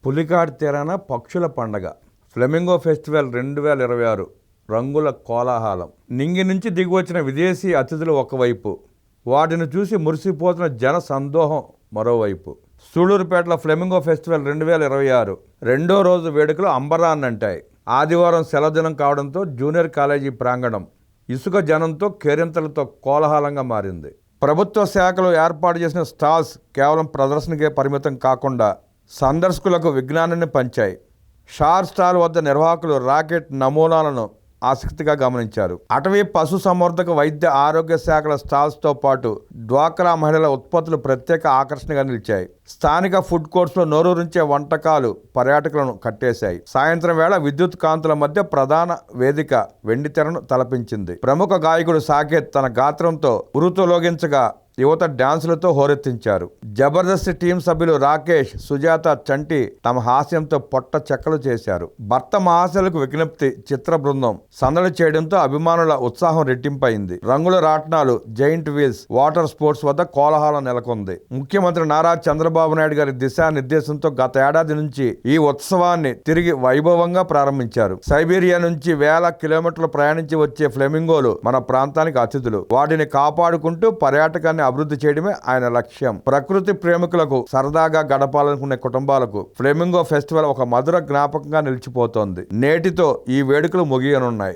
పులికాట్ తీరాన పక్షుల పండగ ఫ్లెమింగో ఫెస్టివల్ 2026 రంగుల కోలాహలం. నింగి నుంచి దిగివచ్చిన విదేశీ అతిథులు ఒకవైపు, వాటిని చూసి మురిసిపోతున్న జన సందోహం మరోవైపు. సూళ్లూరుపేటలో ఫ్లెమింగో ఫెస్టివల్ 2026 రెండో రోజు వేడుకలు అంబరాన్నంటాయి. ఆదివారం సెలవుదినం కావడంతో జూనియర్ కాలేజీ ప్రాంగణం ఇసుక జనంతో కేరింతలతో కోలాహలంగా మారింది. ప్రభుత్వ శాఖలు ఏర్పాటు చేసిన స్టాల్స్ కేవలం ప్రదర్శనకే పరిమితం కాకుండా సందర్శకులకు విజ్ఞానాన్ని పంచాయి. షార్ స్టాల్ వద్ద నిర్వాహకులు రాకెట్ నమూనాలను ఆసక్తిగా గమనించారు. అటవీ పశు సంవర్ధక వైద్య ఆరోగ్య శాఖల స్టాల్స్తో పాటు డ్వాక్రా మహిళల ఉత్పత్తులు ప్రత్యేక ఆకర్షణగా నిలిచాయి. స్థానిక ఫుడ్ కోర్ట్స్లో నోరూరించే వంటకాలు పర్యాటకులను కట్టేశాయి. సాయంత్రం వేళ విద్యుత్ కాంతుల మధ్య ప్రధాన వేదిక వెండి తెరను తలపించింది. ప్రముఖ గాయకుడు సాకేత్ తన గాత్రంతో ఉరుతులోగించగా యువత డ్యాన్సులతో హోరెత్తించారు. జబర్దస్త్ టీం సభ్యులు రాకేష్, సుజాత, చంటి తమ హాస్యంతో పొట్ట చెక్కలు చేశారు. భర్త మహాశలకు విజ్ఞప్తి చిత్ర బృందం సందడి చేయడంతో అభిమానుల ఉత్సాహం రెట్టింపైంది. రంగుల రాట్నాలు, జైంట్ వీల్స్, వాటర్ స్పోర్ట్స్ వద్ద కోలాహలం నెలకొంది. ముఖ్యమంత్రి నారా చంద్రబాబు నాయుడు గారి దిశానిర్దేశంతో గత ఏడాది నుంచి ఈ ఉత్సవాన్ని తిరిగి వైభవంగా ప్రారంభించారు. సైబీరియా నుంచి వేల కిలోమీటర్లు ప్రయాణించి వచ్చే ఫ్లెమింగోలు మన ప్రాంతానికి అతిథులు. వాటిని కాపాడుకుంటూ పర్యాటకాన్ని అభివృద్ధి చేయడమే ఆయన లక్ష్యం. ప్రకృతి ప్రేమికులకు, సరదాగా గడపాలనుకునే కుటుంబాలకు ఫ్లెమింగో ఫెస్టివల్ ఒక మధుర జ్ఞాపకంగా నిలిచిపోతోంది. నేటితో ఈ వేడుకలు ముగియనున్నాయి.